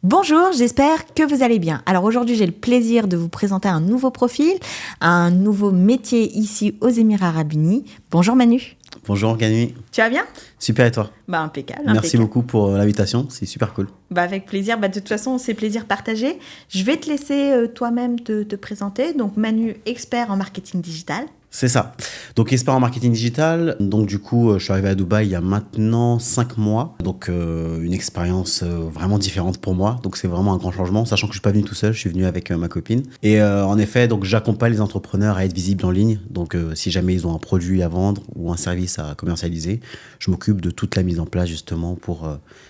Bonjour, j'espère que vous allez bien. Alors aujourd'hui, j'ai le plaisir de vous présenter un nouveau profil, un nouveau métier ici aux Émirats Arabes Unis. Bonjour Manu. Bonjour Gany. Tu vas bien? Super et toi? Impeccable. Merci beaucoup pour l'invitation, c'est super cool. Avec plaisir. De toute façon, c'est plaisir partagé. Je vais te laisser toi-même te présenter. Donc Manu, expert en marketing digital. C'est ça. Donc expert en marketing digital. Donc du coup, je suis arrivé à Dubaï il y a maintenant 5 mois. Donc une expérience vraiment différente pour moi. Donc c'est vraiment un grand changement, sachant que je suis pas venu tout seul, je suis venu avec ma copine. Et en effet, donc j'accompagne les entrepreneurs à être visibles en ligne. Donc si jamais ils ont un produit à vendre ou un service à commercialiser, je m'occupe de toute la mise en place justement pour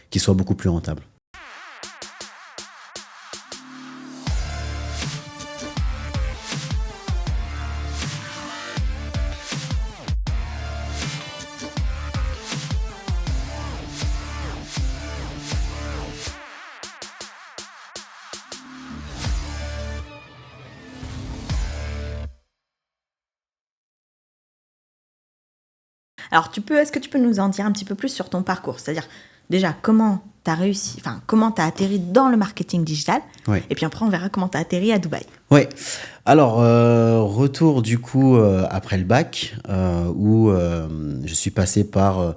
qu'ils soient beaucoup plus rentables. Alors est-ce que tu peux nous en dire un petit peu plus sur ton parcours? C'est-à-dire déjà comment tu as réussi, comment tu as atterri dans le marketing digital, Oui. Et puis après on verra comment tu as atterri à Dubaï. Oui, alors retour du coup après le bac où je suis passé par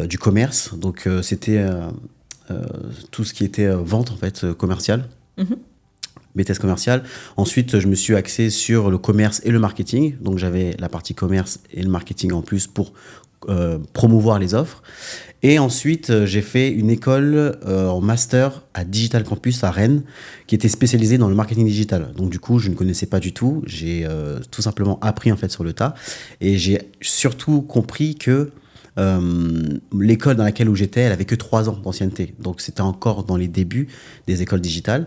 du commerce, donc c'était tout ce qui était vente en fait commerciale, BTS commercial. Ensuite je me suis axé sur le commerce et le marketing, donc j'avais la partie commerce et le marketing en plus pour promouvoir les offres. Et ensuite, j'ai fait une école en master à Digital Campus à Rennes, qui était spécialisée dans le marketing digital. Donc du coup, je ne connaissais pas du tout. J'ai tout simplement appris en fait sur le tas. Et j'ai surtout compris que l'école dans laquelle où j'étais, elle avait que 3 ans d'ancienneté. Donc c'était encore dans les débuts des écoles digitales.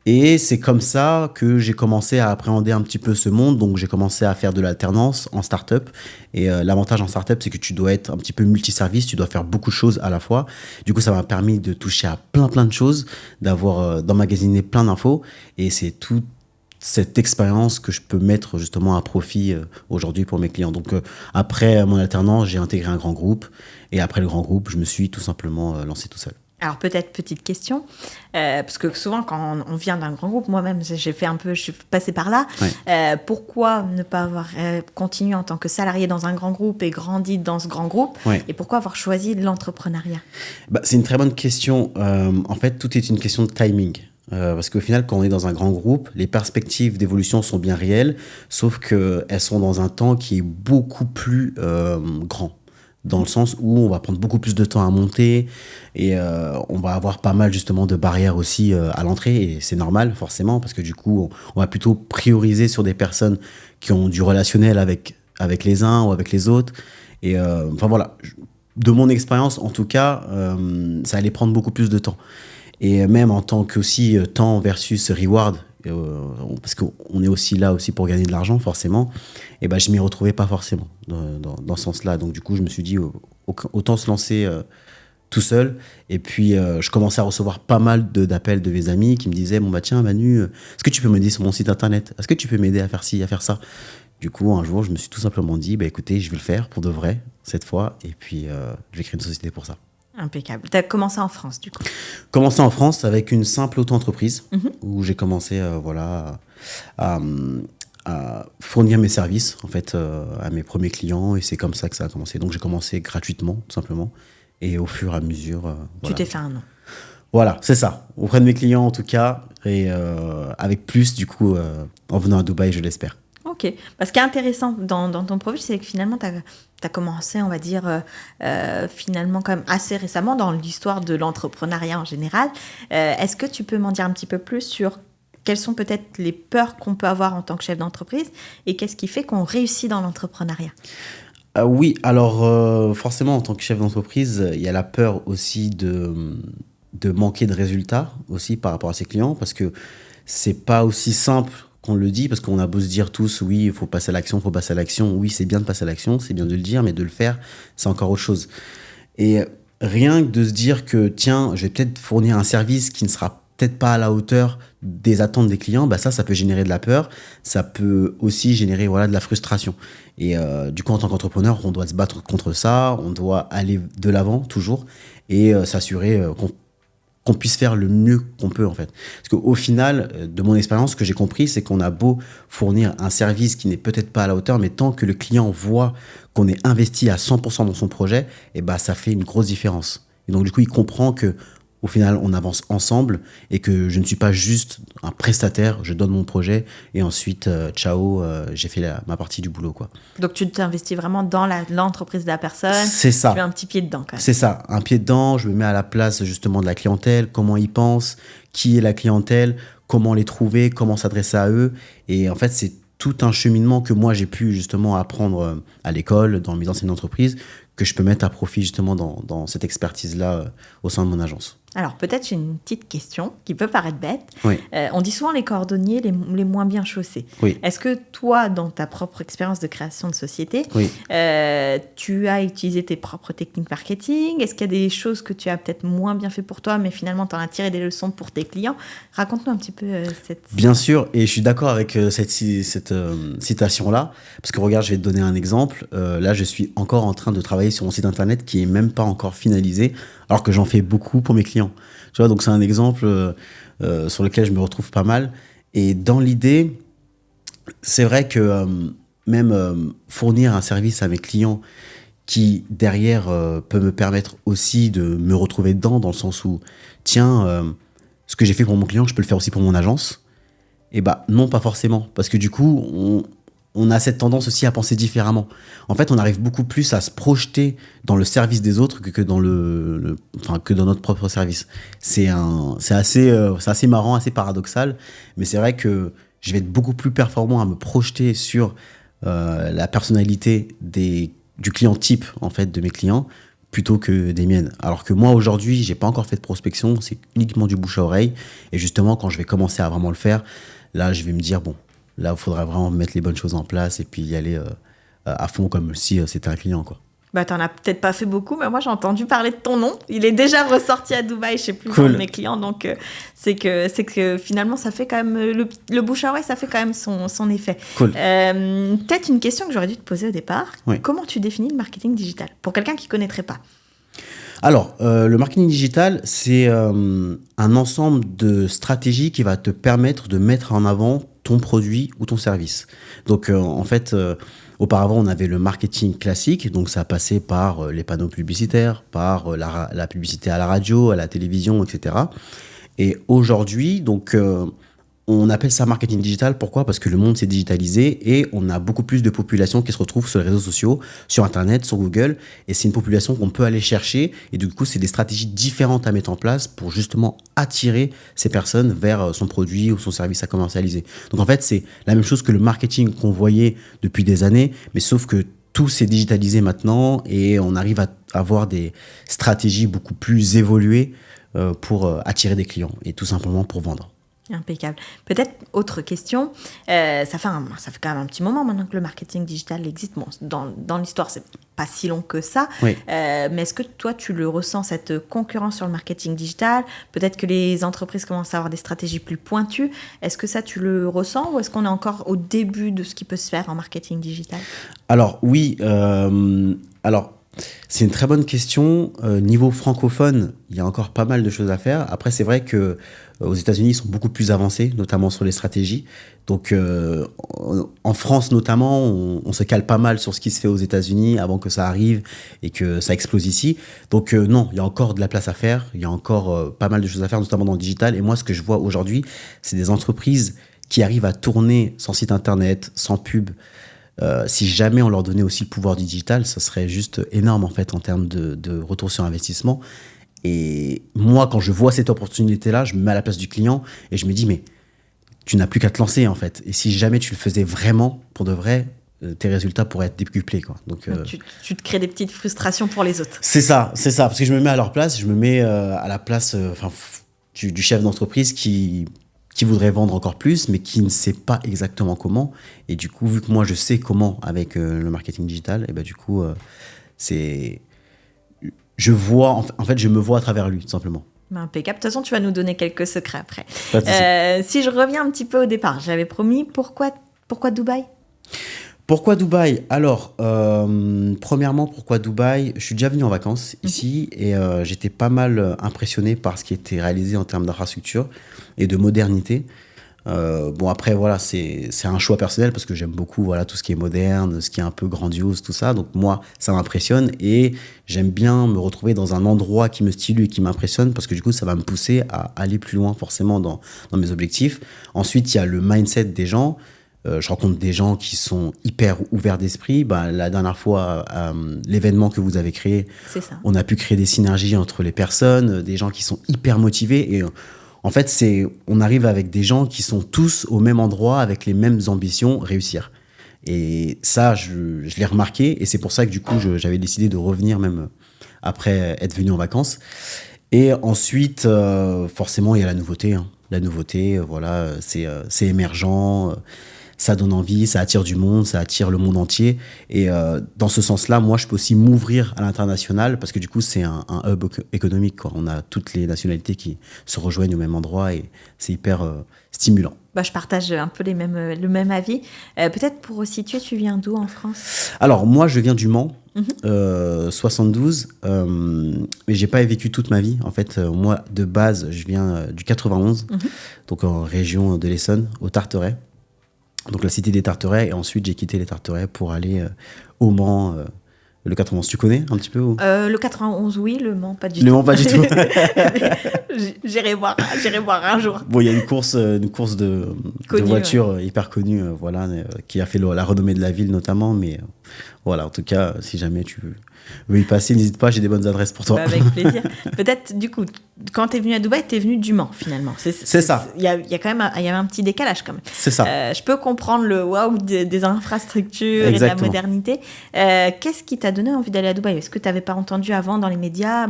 Et c'est comme ça que j'ai commencé à appréhender un petit peu ce monde. Donc, j'ai commencé à faire de l'alternance en start-up. Et l'avantage en start-up, c'est que tu dois être un petit peu multiservice. Tu dois faire beaucoup de choses à la fois. Du coup, ça m'a permis de toucher à plein de choses, d'avoir d'emmagasiner plein d'infos. Et c'est toute cette expérience que je peux mettre justement à profit aujourd'hui pour mes clients. Donc, après mon alternance, j'ai intégré un grand groupe. Et après le grand groupe, je me suis tout simplement lancé tout seul. Alors peut-être petite question, parce que souvent quand on vient d'un grand groupe, moi-même je suis passée par là, Ouais. Pourquoi ne pas avoir continué en tant que salarié dans un grand groupe et grandi dans ce grand groupe, Ouais. et pourquoi avoir choisi l'entrepreneuriat? C'est une très bonne question. En fait, tout est une question de timing. Parce qu'au final, quand on est dans un grand groupe, les perspectives d'évolution sont bien réelles, sauf qu'elles sont dans un temps qui est beaucoup plus grand. Dans le sens où on va prendre beaucoup plus de temps à monter et on va avoir pas mal justement de barrières aussi à l'entrée, et c'est normal forcément parce que du coup on va plutôt prioriser sur des personnes qui ont du relationnel avec les uns ou avec les autres, et voilà, de mon expérience en tout cas, ça allait prendre beaucoup plus de temps, et même en tant qu'aussi temps versus reward, parce qu'on est aussi là aussi pour gagner de l'argent forcément, et je m'y retrouvais pas forcément dans ce sens-là. Donc du coup, je me suis dit autant se lancer tout seul. Et puis je commençais à recevoir pas mal d'appels de mes amis qui me disaient tiens Manu, est-ce que tu peux m'aider sur mon site internet? Est-ce que tu peux m'aider à faire ci, à faire ça? Du coup, un jour, je me suis tout simplement dit écoutez, je vais le faire pour de vrai cette fois, et puis je vais créer une société pour ça. Impeccable. Tu as commencé en France, du coup? Commencé en France avec une simple auto-entreprise où j'ai commencé à fournir mes services en fait à mes premiers clients, et c'est comme ça que ça a commencé. Donc j'ai commencé gratuitement tout simplement, et au fur et à mesure Tu t'es fait un nom. Voilà, c'est ça, auprès de mes clients en tout cas, et avec plus du coup en venant à Dubaï, je l'espère. Ok. Ce qui est intéressant dans ton profil, c'est que finalement, tu as commencé, on va dire, finalement, quand même assez récemment dans l'histoire de l'entrepreneuriat en général. Est-ce que tu peux m'en dire un petit peu plus sur quelles sont peut-être les peurs qu'on peut avoir en tant que chef d'entreprise, et qu'est-ce qui fait qu'on réussit dans l'entrepreneuriat? Oui, alors forcément, en tant que chef d'entreprise, il y a la peur aussi de manquer de résultats aussi par rapport à ses clients, parce que c'est pas aussi simple qu'on le dit, parce qu'on a beau se dire tous, oui, il faut passer à l'action, il faut passer à l'action. Oui, c'est bien de passer à l'action, c'est bien de le dire, mais de le faire, c'est encore autre chose. Et rien que de se dire que, tiens, je vais peut-être fournir un service qui ne sera peut-être pas à la hauteur des attentes des clients, ça peut générer de la peur, ça peut aussi générer de la frustration. Et du coup, en tant qu'entrepreneur, on doit se battre contre ça, on doit aller de l'avant toujours, et s'assurer qu'on qu'on puisse faire le mieux qu'on peut, en fait. Parce qu'au final, de mon expérience, ce que j'ai compris, c'est qu'on a beau fournir un service qui n'est peut-être pas à la hauteur, mais tant que le client voit qu'on est investi à 100% dans son projet, et ben, ça fait une grosse différence. Et donc, du coup, il comprend que au final, on avance ensemble et que je ne suis pas juste un prestataire, je donne mon projet et ensuite, ciao, j'ai fait ma partie du boulot, quoi. Donc, tu t'investis vraiment dans l'entreprise de la personne. C'est ça. Tu mets un petit pied dedans, quand même. C'est ça, un pied dedans, je me mets à la place justement de la clientèle, comment ils pensent, qui est la clientèle, comment les trouver, comment s'adresser à eux. Et en fait, c'est tout un cheminement que moi, j'ai pu justement apprendre à l'école, dans mes anciennes entreprises, que je peux mettre à profit justement dans cette expertise-là au sein de mon agence. Alors, peut-être j'ai une petite question qui peut paraître bête. Oui. On dit souvent les cordonniers les moins bien chaussés. Oui. Est-ce que toi, dans ta propre expérience de création de société, Oui. tu as utilisé tes propres techniques marketing? Est-ce qu'il y a des choses que tu as peut-être moins bien fait pour toi, mais finalement, tu en as tiré des leçons pour tes clients? Raconte-nous un petit peu cette... Bien sûr, et je suis d'accord avec cette citation-là, parce que regarde, je vais te donner un exemple. Là, je suis encore en train de travailler sur mon site internet qui est même pas encore finalisé, alors que j'en fais beaucoup pour mes clients. Tu vois, donc c'est un exemple sur lequel je me retrouve pas mal. Et dans l'idée, c'est vrai que même fournir un service à mes clients qui, derrière, peut me permettre aussi de me retrouver dedans, dans le sens où, tiens, ce que j'ai fait pour mon client, je peux le faire aussi pour mon agence. Et bah non, pas forcément. Parce que du coup, on a cette tendance aussi à penser différemment. En fait, on arrive beaucoup plus à se projeter dans le service des autres que dans que dans notre propre service. C'est assez marrant, assez paradoxal, mais c'est vrai que je vais être beaucoup plus performant à me projeter sur la personnalité du client type, en fait, de mes clients, plutôt que des miennes. Alors que moi, aujourd'hui, j'ai pas encore fait de prospection, c'est uniquement du bouche à oreille. Et justement, quand je vais commencer à vraiment le faire, là, je vais me dire, bon, là, il faudra vraiment mettre les bonnes choses en place et puis y aller à fond comme si c'était un client, quoi. Bah, t'en as peut-être pas fait beaucoup, mais moi, j'ai entendu parler de ton nom. Il est déjà ressorti à Dubaï chez plusieurs de mes clients. Donc, c'est que finalement, ça fait quand même... Le bouche à oreille, ça fait quand même son effet. Cool. Peut-être une question que j'aurais dû te poser au départ. Oui. Comment tu définis le marketing digital pour quelqu'un qui ne connaîtrait pas? Alors, le marketing digital, c'est un ensemble de stratégies qui va te permettre de mettre en avant ton produit ou ton service. Donc, en fait, auparavant, on avait le marketing classique, donc ça passait par les panneaux publicitaires, par la publicité à la radio, à la télévision, etc. Et aujourd'hui, donc, on appelle ça marketing digital. Pourquoi? Parce que le monde s'est digitalisé et on a beaucoup plus de population qui se retrouve sur les réseaux sociaux, sur Internet, sur Google. Et c'est une population qu'on peut aller chercher. Et du coup, c'est des stratégies différentes à mettre en place pour justement attirer ces personnes vers son produit ou son service à commercialiser. Donc en fait, c'est la même chose que le marketing qu'on voyait depuis des années, mais sauf que tout s'est digitalisé maintenant et on arrive à avoir des stratégies beaucoup plus évoluées pour attirer des clients et tout simplement pour vendre. Impeccable. Peut-être autre question. Ça fait quand même un petit moment maintenant que le marketing digital existe. Bon, dans l'histoire, c'est pas si long que ça. Oui. Mais est-ce que toi, tu le ressens, cette concurrence sur le marketing digital? Peut-être que les entreprises commencent à avoir des stratégies plus pointues. Est-ce que ça, tu le ressens ou est-ce qu'on est encore au début de ce qui peut se faire en marketing digital? Alors, oui. C'est une très bonne question. Niveau francophone, il y a encore pas mal de choses à faire. Après, c'est vrai que aux États-Unis, ils sont beaucoup plus avancés, notamment sur les stratégies. Donc, en France notamment, on se cale pas mal sur ce qui se fait aux États-Unis avant que ça arrive et que ça explose ici. Donc, non, il y a encore de la place à faire. Il y a encore pas mal de choses à faire, notamment dans le digital. Et moi, ce que je vois aujourd'hui, c'est des entreprises qui arrivent à tourner sans site internet, sans pub. Si jamais on leur donnait aussi le pouvoir du digital, ça serait juste énorme en fait en termes de retour sur investissement. Et moi, quand je vois cette opportunité-là, je me mets à la place du client et je me dis, mais tu n'as plus qu'à te lancer en fait. Et si jamais tu le faisais vraiment, pour de vrai, tes résultats pourraient être décuplés, quoi. Donc, tu te crées des petites frustrations pour les autres. C'est ça. Parce que je me mets à leur place, je me mets à la place du chef d'entreprise qui voudrait vendre encore plus, mais qui ne sait pas exactement comment. Et du coup, vu que moi, je sais comment avec le marketing digital, et ben du coup, je me vois à travers lui, tout simplement. Impeccable. De toute façon, tu vas nous donner quelques secrets après. Pas de souci. Si je reviens un petit peu au départ, j'avais promis, pourquoi Dubaï? Pourquoi Dubaï? Alors, premièrement, pourquoi Dubaï? Je suis déjà venu en vacances ici et j'étais pas mal impressionné par ce qui était réalisé en termes d'infrastructure et de modernité. Bon, après, voilà, c'est un choix personnel parce que j'aime beaucoup voilà, tout ce qui est moderne, ce qui est un peu grandiose, tout ça. Donc, moi, ça m'impressionne et j'aime bien me retrouver dans un endroit qui me stimule et qui m'impressionne parce que du coup, ça va me pousser à aller plus loin, forcément, dans mes objectifs. Ensuite, il y a le mindset des gens. Je rencontre des gens qui sont hyper ouverts d'esprit. Bah, la dernière fois, l'événement que vous avez créé, C'est ça. on a pu créer des synergies entre les personnes, des gens qui sont hyper motivés. Et en fait, on arrive avec des gens qui sont tous au même endroit, avec les mêmes ambitions, réussir. Et ça, je l'ai remarqué. Et c'est pour ça que du coup, j'avais décidé de revenir même après être venu en vacances. Et ensuite, forcément, il y a la nouveauté, hein. La nouveauté, voilà, c'est émergent. Ça donne envie, ça attire du monde, ça attire le monde entier. Et dans ce sens-là, moi, je peux aussi m'ouvrir à l'international parce que du coup, c'est un hub économique, quoi. On a toutes les nationalités qui se rejoignent au même endroit et c'est hyper stimulant. Bah, je partage un peu le même avis. Peut-être pour resituer, tu viens d'où en France? Alors, moi, je viens du Mans, 72, mais j'ai pas vécu toute ma vie. En fait, moi, de base, je viens du 91, donc en région de l'Essonne, au Tarteret. Donc la cité des Tarterets, et ensuite j'ai quitté les Tarterets pour aller au Mans, le 91. Tu connais un petit peu ou... Le 91, oui, Le Mans, pas du tout. Le Mans, pas du tout. J'irai voir un jour. Bon, il y a une course de voiture hyper connue, voilà, qui a fait la renommée de la ville notamment, mais voilà, en tout cas, si jamais tu veux y passer, n'hésite pas, j'ai des bonnes adresses pour toi. Bah, avec plaisir. Peut-être, du coup, quand tu es venu à Dubaï, tu es venu du Mans, finalement. C'est ça. Il y a quand même il y avait un petit décalage, quand même. C'est ça. Je peux comprendre le waouh des infrastructures et de la modernité. Qu'est-ce qui t'a donné envie d'aller à Dubaï? Est-ce que tu n'avais pas entendu avant dans les médias,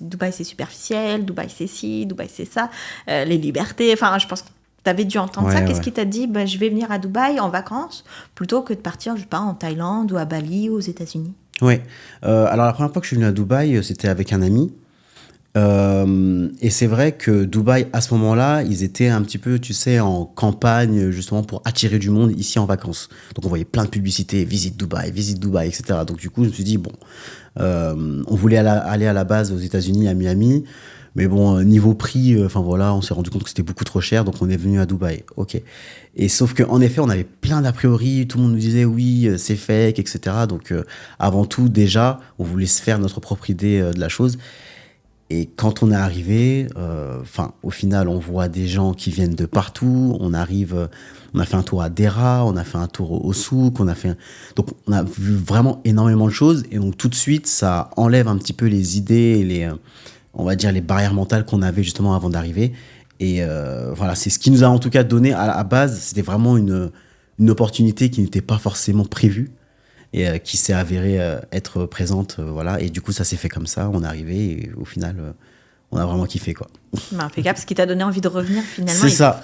Dubaï, c'est superficiel, Dubaï, c'est ci, Dubaï, c'est ça, les libertés, enfin, je pense que tu avais dû entendre ça. Qu'est-ce qui t'a dit, je vais venir à Dubaï en vacances, plutôt que de partir, je sais pas, en Thaïlande ou à Bali ou aux États-Unis? Oui. Alors, la première fois que je suis venu à Dubaï, c'était avec un ami. Et c'est vrai que Dubaï, à ce moment-là, ils étaient un petit peu, tu sais, en campagne, justement, pour attirer du monde ici en vacances. Donc, on voyait plein de publicités, visite Dubaï, etc. Donc, du coup, je me suis dit, bon, on voulait aller à la base aux États-Unis, à Miami. Mais bon, niveau prix, enfin voilà, on s'est rendu compte que c'était beaucoup trop cher, donc on est venu à Dubaï. Ok. Et sauf qu'en effet, on avait plein d'a priori, tout le monde nous disait oui, c'est fake, etc. Donc avant tout, déjà, on voulait se faire notre propre idée de la chose. Et quand on est arrivé, au final, on voit des gens qui viennent de partout. On arrive, on a fait un tour à Dera, on a fait un tour au souk, donc on a vu vraiment énormément de choses. Et donc tout de suite, ça enlève un petit peu les idées, et on va dire les barrières mentales qu'on avait justement avant d'arriver. Et voilà, c'est ce qui nous a en tout cas donné à la base. C'était vraiment une opportunité qui n'était pas forcément prévue et qui s'est avérée être présente. Voilà. Et du coup, ça s'est fait comme ça. On est arrivé et au final, on a vraiment kiffé, quoi. Impeccable, ce qui t'a donné envie de revenir finalement. C'est ça.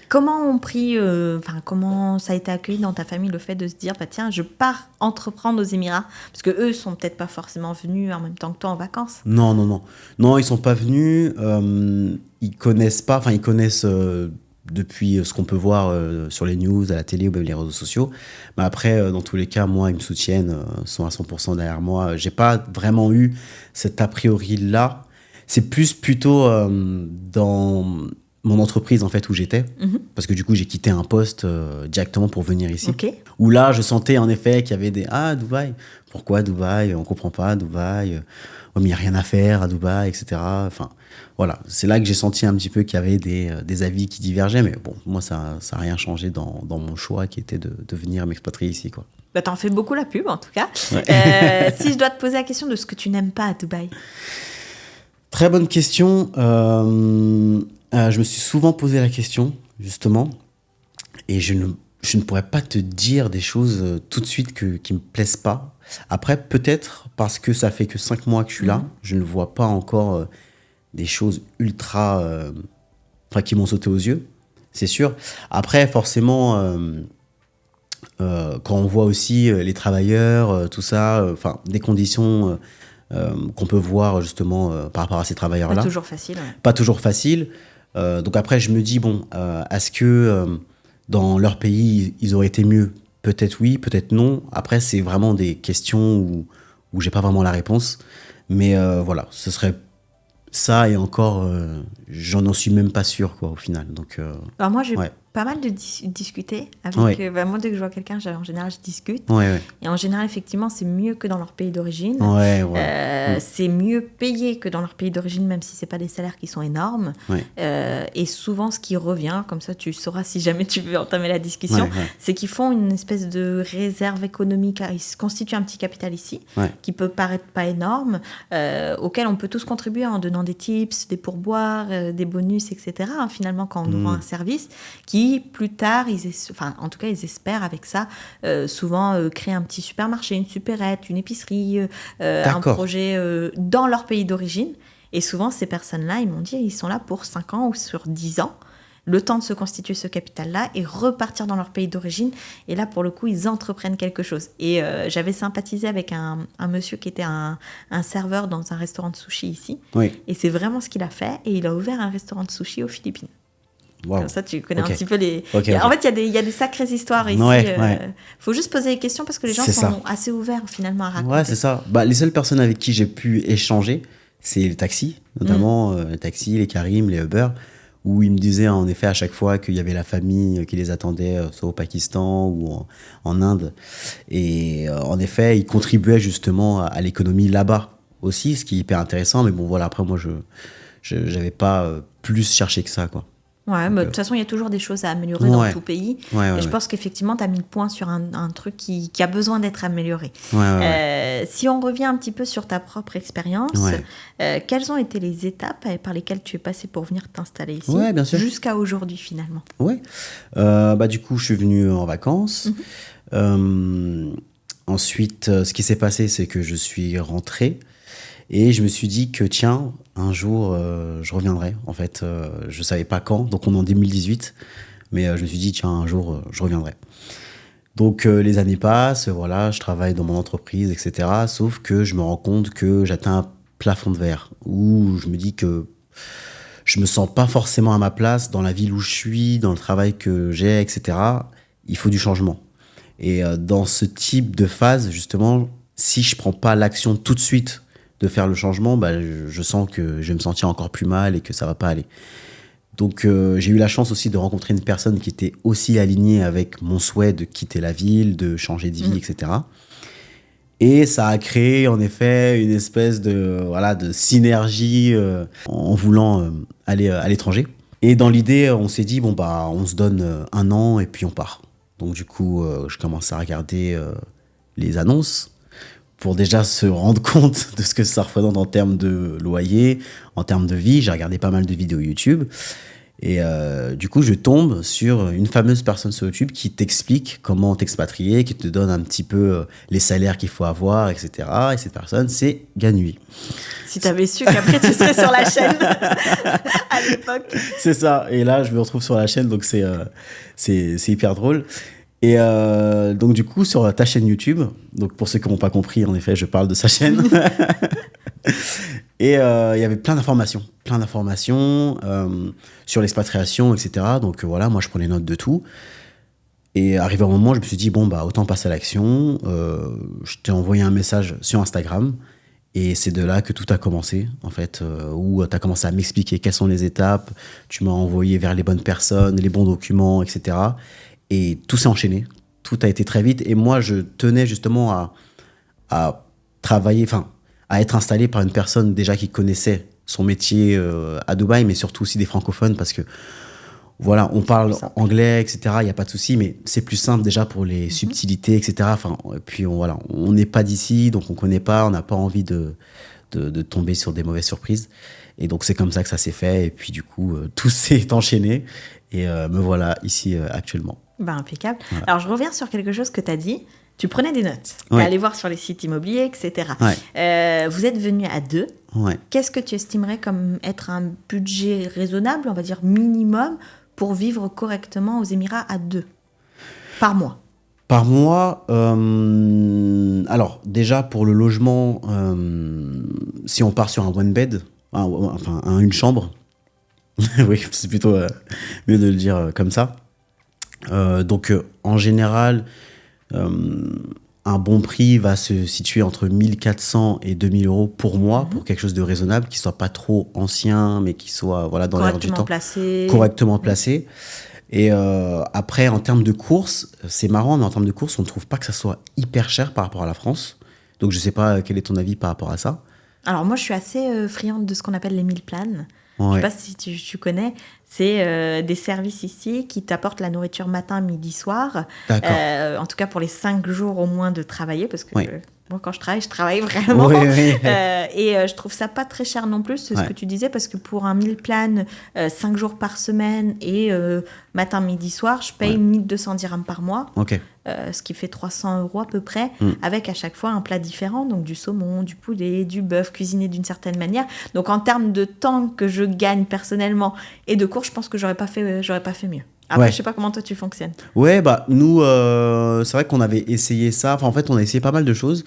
Comment ça a été accueilli dans ta famille, le fait de se dire, tiens, je pars entreprendre aux Émirats? Parce que eux sont peut-être pas forcément venus en même temps que toi en vacances. Non, ils sont pas venus. Ils connaissent depuis ce qu'on peut voir sur les news, à la télé ou même les réseaux sociaux. Mais après, dans tous les cas, moi, ils me soutiennent, sont à 100% derrière moi. J'ai pas vraiment eu cet a priori-là. C'est plutôt dans mon entreprise, en fait, où j'étais. Parce que du coup, j'ai quitté un poste directement pour venir ici. Okay. Où là, je sentais en effet qu'il y avait des « Ah, Dubaï, pourquoi Dubaï? On comprend pas Dubaï. Mais il n'y a rien à faire à Dubaï, etc. » Enfin, voilà. C'est là que j'ai senti un petit peu qu'il y avait des avis qui divergeaient. Mais bon, moi, ça n'a rien changé dans mon choix qui était de venir m'expatrier ici, quoi. T'en fais beaucoup la pub, en tout cas. Ouais. Si je dois te poser la question de ce que tu n'aimes pas à Dubaï. Très bonne question. Je me suis souvent posé la question, justement, et je ne pourrais pas te dire des choses tout de suite qui me plaisent pas. Après, peut-être parce que ça fait que 5 mois que je suis là, je ne vois pas encore des choses ultra... qui m'ont sauté aux yeux, c'est sûr. Après, forcément, quand on voit aussi les travailleurs, tout ça, des conditions... qu'on peut voir justement par rapport à ces travailleurs-là. Pas toujours facile. Ouais. Pas toujours facile. Donc après, je me dis, bon, est-ce que dans leur pays, ils auraient été mieux? peut-être oui, peut-être non. Après, c'est vraiment des questions où j'ai pas vraiment la réponse. Mais voilà, ce serait ça et encore, j'en suis même pas sûr, quoi, au final. Donc, Alors moi, j'ai ouais. pas mal de discuter avec... Ouais. moi, dès que je vois quelqu'un, en général, je discute. Ouais, ouais. Et en général, effectivement, c'est mieux que dans leur pays d'origine. Ouais, voilà. C'est mieux payé que dans leur pays d'origine, même si c'est pas des salaires qui sont énormes. Ouais. Et souvent, ce qui revient, comme ça tu sauras si jamais tu veux entamer la discussion, Ouais, ouais. c'est qu'ils font une espèce de réserve économique. Ils se constituent un petit capital ici, Ouais. qui peut paraître pas énorme, auquel on peut tous contribuer en donnant des tips, des pourboires, des bonus, etc. hein, finalement, quand on nous rend un service, qui plus tard, en tout cas, ils espèrent avec ça, souvent créer un petit supermarché, une supérette, une épicerie, un D'accord. projet dans leur pays d'origine. Et souvent, ces personnes-là, ils m'ont dit, ils sont là pour 5 ans ou sur 10 ans, le temps de se constituer ce capital-là et repartir dans leur pays d'origine. Et là, pour le coup, ils entreprennent quelque chose. Et j'avais sympathisé avec un monsieur qui était un serveur dans un restaurant de sushi ici. Oui. Et c'est vraiment ce qu'il a fait. Et il a ouvert un restaurant de sushi aux Philippines. Wow. Comme ça, tu connais Ok. un petit peu les... Ok, En ok. fait, il y a des sacrées histoires ici. Ouais. Faut juste poser des questions parce que les gens C'est sont ça. assez ouverts finalement à raconter. Ouais, c'est ça. Bah, les seules personnes avec qui j'ai pu échanger, c'est les taxis, notamment les taxis, les Carim, les Uber, où ils me disaient en effet à chaque fois qu'il y avait la famille qui les attendait, soit au Pakistan ou en Inde. Et en effet, ils contribuaient justement à l'économie là-bas aussi, ce qui est hyper intéressant. Mais bon, voilà, après, moi, je n'avais pas plus cherché que ça, quoi. Ouais, Donc, de toute façon, il y a toujours des choses à améliorer dans ouais. tout pays. Ouais, Et je pense qu'effectivement, tu as mis le point sur un truc qui a besoin d'être amélioré. Ouais. Si on revient un petit peu sur ta propre expérience, quelles ont été les étapes par lesquelles tu es passé pour venir t'installer ici, Ouais, bien sûr. jusqu'à aujourd'hui finalement? Ouais. Bah, du coup, je suis venu en vacances. Ensuite, ce qui s'est passé, c'est que je suis rentré et je me suis dit que tiens, un jour, je reviendrai. En fait, je savais pas quand, donc on est en 2018, mais je me suis dit tiens, un jour, je reviendrai. Donc les années passent, voilà, je travaille dans mon entreprise, etc. Sauf que je me rends compte que j'atteins un plafond de verre, où je me dis que je me sens pas forcément à ma place dans la ville où je suis, dans le travail que j'ai, etc. Il faut du changement. Et dans ce type de phase, justement, si je prends pas l'action tout de suite de faire le changement, bah, je sens que je vais me sentir encore plus mal et que ça va pas aller. Donc j'ai eu la chance aussi de rencontrer une personne qui était aussi alignée avec mon souhait de quitter la ville, de changer de vie, etc. Et ça a créé en effet une espèce de synergie en voulant aller à l'étranger. Et dans l'idée, on s'est dit, bon, bah, on se donne 1 an et puis on part. Donc du coup, je commence à regarder les annonces pour déjà se rendre compte de ce que ça représente en termes de loyer, en termes de vie. J'ai regardé pas mal de vidéos YouTube. Et du coup, je tombe sur une fameuse personne sur YouTube qui t'explique comment t'expatrier, qui te donne un petit peu les salaires qu'il faut avoir, etc. Et cette personne, c'est Ganui. Si tu avais su qu'après tu serais sur la chaîne à l'époque. C'est ça. Et là, je me retrouve sur la chaîne, donc c'est hyper drôle. Et donc du coup, sur ta chaîne YouTube, donc pour ceux qui n'ont pas compris, en effet, je parle de sa chaîne. Et il y avait plein d'informations sur l'expatriation, etc. Donc voilà, moi je prenais note de tout. Et arrivé un moment, je me suis dit, bon, bah autant passer à l'action. Je t'ai envoyé un message sur Instagram. Et c'est de là que tout a commencé, en fait, où tu as commencé à m'expliquer quelles sont les étapes. Tu m'as envoyé vers les bonnes personnes, les bons documents, etc. Et tout s'est enchaîné. Tout a été très vite. Et moi, je tenais justement à travailler, enfin, à être installé par une personne déjà qui connaissait son métier à Dubaï, mais surtout aussi des francophones, parce que voilà, on parle anglais, etc. Il n'y a pas de souci, mais c'est plus simple déjà pour les subtilités, etc. Enfin, et puis on n'est pas d'ici, donc on ne connaît pas, on n'a pas envie de tomber sur des mauvaises surprises. Et donc c'est comme ça que ça s'est fait. Et puis du coup, tout s'est enchaîné. Et me voilà ici actuellement. Ben, impeccable. Voilà. Alors je reviens sur quelque chose que tu as dit. Tu prenais des notes, tu Ouais. allais voir sur les sites immobiliers, etc. Ouais. Vous êtes venus à 2. Ouais. Qu'est-ce que tu estimerais comme être un budget raisonnable, on va dire minimum, pour vivre correctement aux Émirats à 2 par mois? Par mois, alors déjà pour le logement, si on part sur un one bed, enfin une chambre, oui, c'est plutôt mieux de le dire comme ça. Donc en général, Un bon prix va se situer entre 1400 et 2000 euros pour moi, pour quelque chose de raisonnable, qui soit pas trop ancien, mais qui soit voilà, dans l'air du temps. Correctement placé. Et après, en termes de courses, c'est marrant, mais en termes de courses, on ne trouve pas que ça soit hyper cher par rapport à la France. Donc, je ne sais pas quel est ton avis par rapport à ça. Alors, moi, je suis assez friande de ce qu'on appelle les meal plans. Ouais. Je ne sais pas si tu connais. C'est des services ici qui t'apportent la nourriture matin, midi, soir. En tout cas, pour les 5 jours au moins de travailler, parce que... Oui. Moi, quand je travaille vraiment. Oui, oui. Et je trouve ça pas très cher non plus, c'est ce que tu disais, parce que pour un meal plan, 5 jours par semaine et matin, midi, soir, je paye 1200 dirhams par mois, ce qui fait 300 euros à peu près, avec à chaque fois un plat différent, donc du saumon, du poulet, du bœuf, cuisiné d'une certaine manière. Donc en termes de temps que je gagne personnellement et de cours, je pense que j'aurais pas fait mieux. Après, je sais pas comment toi tu fonctionnes. Ouais, bah nous, c'est vrai qu'on avait essayé ça. Enfin, en fait, on a essayé pas mal de choses.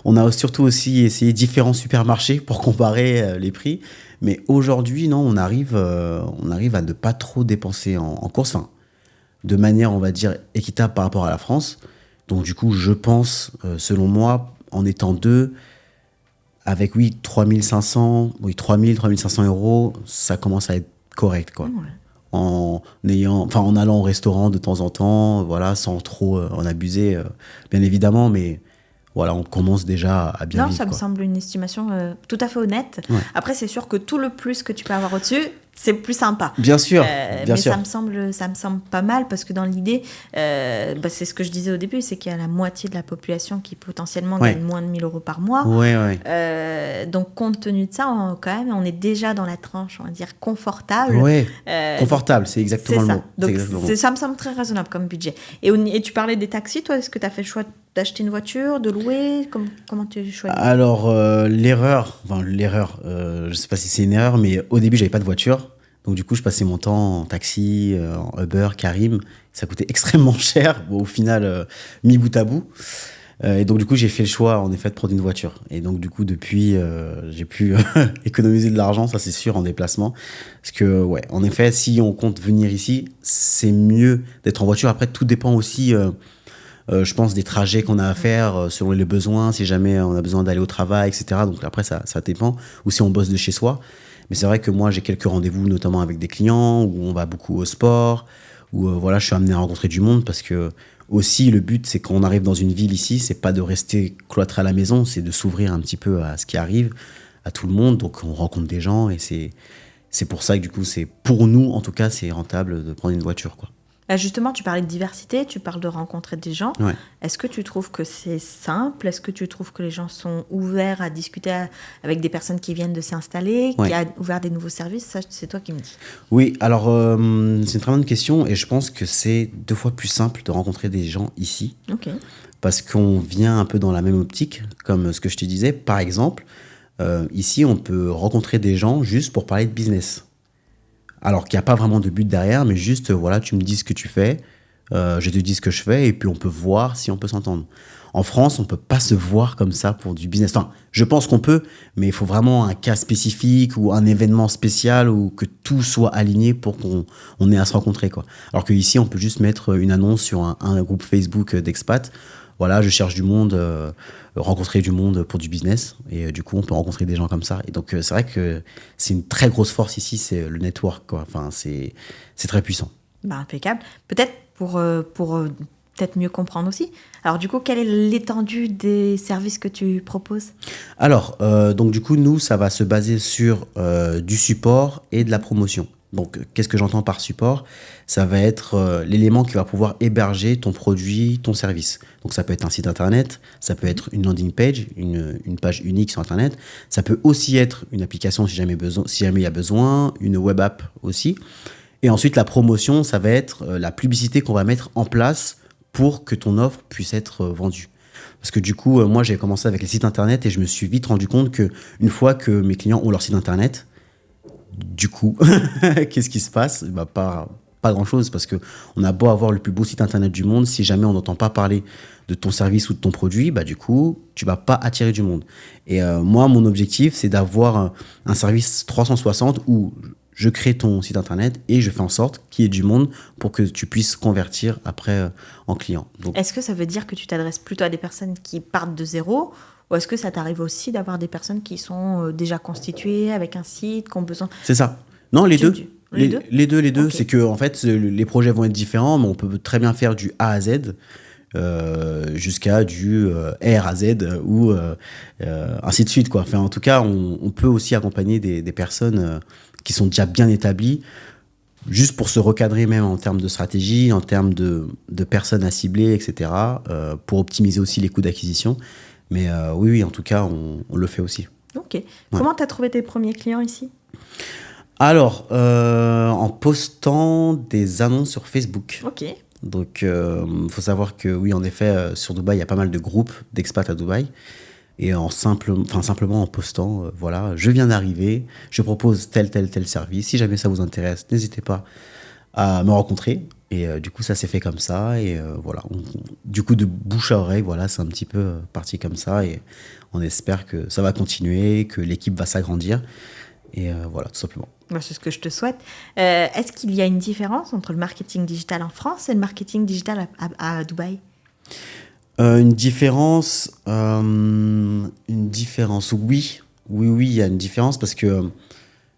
On a surtout aussi essayé différents supermarchés pour comparer les prix. Mais aujourd'hui, non, on arrive à ne pas trop dépenser en courses, enfin, de manière, on va dire, équitable par rapport à la France. Donc, du coup, je pense, selon moi, en étant deux, avec 3500 euros, ça commence à être correct, quoi. Ouais. En allant au restaurant de temps en temps, voilà, sans trop en abuser, bien évidemment, mais voilà, on commence déjà à bien vivre. Non, ça me semble une estimation tout à fait honnête. Ouais. Après, c'est sûr que tout le plus que tu peux avoir au-dessus, c'est plus sympa. Bien sûr, bien sûr. Ça me semble pas mal, parce que dans l'idée, c'est ce que je disais au début, c'est qu'il y a la moitié de la population qui potentiellement gagne moins de 1000 euros par mois. Donc, compte tenu de ça, on est déjà dans la tranche, on va dire, confortable. Confortable, c'est exactement le mot. Donc, ça me semble très raisonnable comme budget. Et tu parlais des taxis, toi, est-ce que tu as fait le choix d'acheter une voiture, de louer? Comment tu choisis? Alors, l'erreur, je ne sais pas si c'est une erreur, mais au début, je n'avais pas de voiture. Donc, du coup, je passais mon temps en taxi, en Uber, Carim. Ça coûtait extrêmement cher, au final, mis bout à bout. Et donc, du coup, j'ai fait le choix, en effet, de prendre une voiture. Et donc, du coup, depuis, j'ai pu économiser de l'argent, ça c'est sûr, en déplacement. Parce que, en effet, si on compte venir ici, c'est mieux d'être en voiture. Après, tout dépend aussi... je pense des trajets qu'on a à faire selon les besoins, si jamais on a besoin d'aller au travail, etc. Donc après, ça dépend. Ou si on bosse de chez soi. Mais c'est vrai que moi, j'ai quelques rendez-vous, notamment avec des clients, où on va beaucoup au sport, où je suis amené à rencontrer du monde, parce que aussi, le but, c'est quand on arrive dans une ville ici, c'est pas de rester cloîtré à la maison, c'est de s'ouvrir un petit peu à ce qui arrive, à tout le monde. Donc on rencontre des gens, et c'est pour ça que du coup, pour nous, en tout cas, c'est rentable de prendre une voiture, quoi. Justement, tu parlais de diversité, tu parles de rencontrer des gens. Ouais. Est-ce que tu trouves que c'est simple? Est-ce que tu trouves que les gens sont ouverts à discuter avec des personnes qui viennent de s'installer, qui a ouvert des nouveaux services? Ça, c'est toi qui me dis. Oui, alors c'est une très bonne question, et je pense que c'est 2 fois plus simple de rencontrer des gens ici. Okay. Parce qu'on vient un peu dans la même optique, comme ce que je te disais. Par exemple, ici, on peut rencontrer des gens juste pour parler de business. Alors qu'il n'y a pas vraiment de but derrière, mais juste, tu me dis ce que tu fais, je te dis ce que je fais, et puis on peut voir si on peut s'entendre. En France, on ne peut pas se voir comme ça pour du business. Enfin, je pense qu'on peut, mais il faut vraiment un cas spécifique ou un événement spécial ou que tout soit aligné pour qu'on ait à se rencontrer, quoi. Alors qu'ici, on peut juste mettre une annonce sur un groupe Facebook d'expats. Voilà, je cherche du monde, rencontrer du monde pour du business. Et du coup, on peut rencontrer des gens comme ça. Et donc, c'est vrai que c'est une très grosse force ici, c'est le network, quoi. Enfin, c'est très puissant. Impeccable. Peut-être pour peut-être mieux comprendre aussi. Alors, du coup, quelle est l'étendue des services que tu proposes? Alors, donc du coup, nous, ça va se baser sur du support et de la promotion. Donc, qu'est-ce que j'entends par support? Ça va être l'élément qui va pouvoir héberger ton produit, ton service. Donc, ça peut être un site internet, ça peut être une landing page, une page unique sur internet. Ça peut aussi être une application si jamais il y a besoin, une web app aussi. Et ensuite, la promotion, ça va être la publicité qu'on va mettre en place pour que ton offre puisse être vendue. Parce que du coup, moi, j'ai commencé avec les sites internet et je me suis vite rendu compte qu'une fois que mes clients ont leur site internet, du coup, qu'est-ce qui se passe? Pas grand-chose, parce qu'on a beau avoir le plus beau site internet du monde, si jamais on n'entend pas parler de ton service ou de ton produit, du coup, tu vas pas attirer du monde. Et moi, mon objectif, c'est d'avoir un service 360 où je crée ton site internet et je fais en sorte qu'il y ait du monde pour que tu puisses convertir après en client. Donc, est-ce que ça veut dire que tu t'adresses plutôt à des personnes qui partent de zéro, ou est-ce que ça t'arrive aussi d'avoir des personnes qui sont déjà constituées avec un site, qui ont besoin... c'est ça. Non, les deux. Les deux Les deux. Ok. C'est que en fait, les projets vont être différents, mais on peut très bien faire du A à Z jusqu'à du R à Z ou ainsi de suite, quoi. Enfin, en tout cas, on peut aussi accompagner des personnes qui sont déjà bien établies, juste pour se recadrer même en termes de stratégie, en termes de personnes à cibler, etc., pour optimiser aussi les coûts d'acquisition. Mais oui, en tout cas, on le fait aussi. Ok. Ouais. Comment tu as trouvé tes premiers clients ici ? Alors, en postant des annonces sur Facebook. Ok. Donc, faut savoir que oui, en effet, sur Dubaï, il y a pas mal de groupes d'expats à Dubaï. Et simplement en postant, voilà, je viens d'arriver, je propose tel service. Si jamais ça vous intéresse, n'hésitez pas à me rencontrer. Et du coup, ça s'est fait comme ça. Et voilà, du coup, de bouche à oreille, voilà, c'est un petit peu parti comme ça. Et on espère que ça va continuer, que l'équipe va s'agrandir. Et voilà, tout simplement. C'est ce que je te souhaite. Est-ce qu'il y a une différence entre le marketing digital en France et le marketing digital à Dubaï ? Une différence, oui. Oui, il y a une différence parce que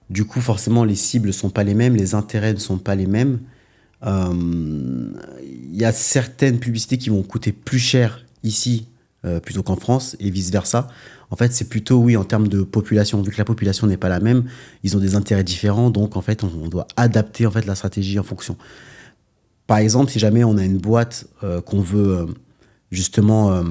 du coup, forcément, les cibles ne sont pas les mêmes, les intérêts ne sont pas les mêmes. Il y a certaines publicités qui vont coûter plus cher ici plutôt qu'en France et vice-versa. En fait, c'est plutôt, oui, en termes de population. Vu que la population n'est pas la même, ils ont des intérêts différents. Donc, en fait, on doit adapter en fait, la stratégie en fonction. Par exemple, si jamais on a une boîte qu'on veut... justement,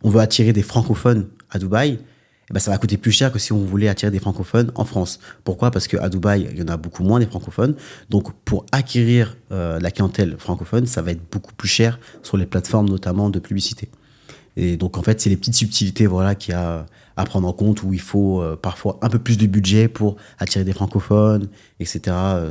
on veut attirer des francophones à Dubaï, eh ben, ça va coûter plus cher que si on voulait attirer des francophones en France. Pourquoi ? Parce qu'à Dubaï, il y en a beaucoup moins des francophones. Donc, pour acquérir la clientèle francophone, ça va être beaucoup plus cher sur les plateformes, notamment de publicité. Et donc, en fait, c'est les petites subtilités voilà, qu'il y a à prendre en compte où il faut parfois un peu plus de budget pour attirer des francophones, etc.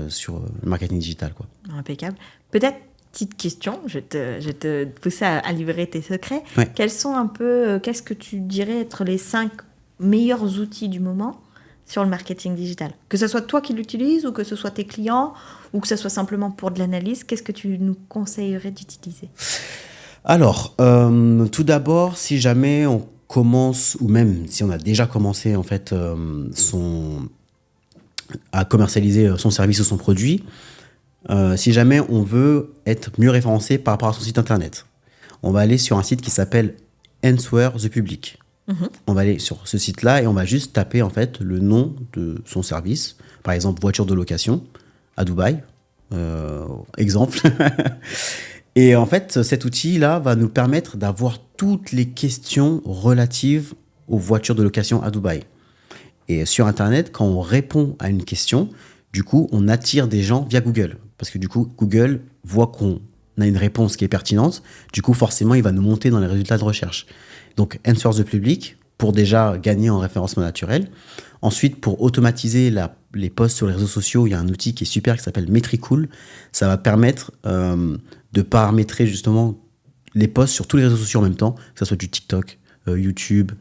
Sur le marketing digital, quoi. Impeccable. Peut-être petite question, je vais te pousser à livrer tes secrets. Ouais. Qu'est-ce que tu dirais être les 5 meilleurs outils du moment sur le marketing digital ? Que ce soit toi qui l'utilises ou que ce soit tes clients ou que ce soit simplement pour de l'analyse, qu'est-ce que tu nous conseillerais d'utiliser ? Alors, tout d'abord, si jamais on commence, ou même si on a déjà commencé en fait à commercialiser son service ou son produit, si jamais on veut être mieux référencé par rapport à son site internet, on va aller sur un site qui s'appelle Answer the Public. On va aller sur ce site-là et on va juste taper en fait le nom de son service, par exemple voiture de location à Dubaï, exemple. Et en fait, cet outil-là va nous permettre d'avoir toutes les questions relatives aux voitures de location à Dubaï. Et sur Internet, quand on répond à une question, du coup, on attire des gens via Google. Parce que du coup, Google voit qu'on a une réponse qui est pertinente. Du coup, forcément, il va nous monter dans les résultats de recherche. Donc, Answer the Public, pour déjà gagner en référencement naturel. Ensuite, pour automatiser les posts sur les réseaux sociaux, il y a un outil qui est super qui s'appelle Metricool. Ça va permettre de paramétrer justement les posts sur tous les réseaux sociaux en même temps, que ce soit du TikTok, YouTube,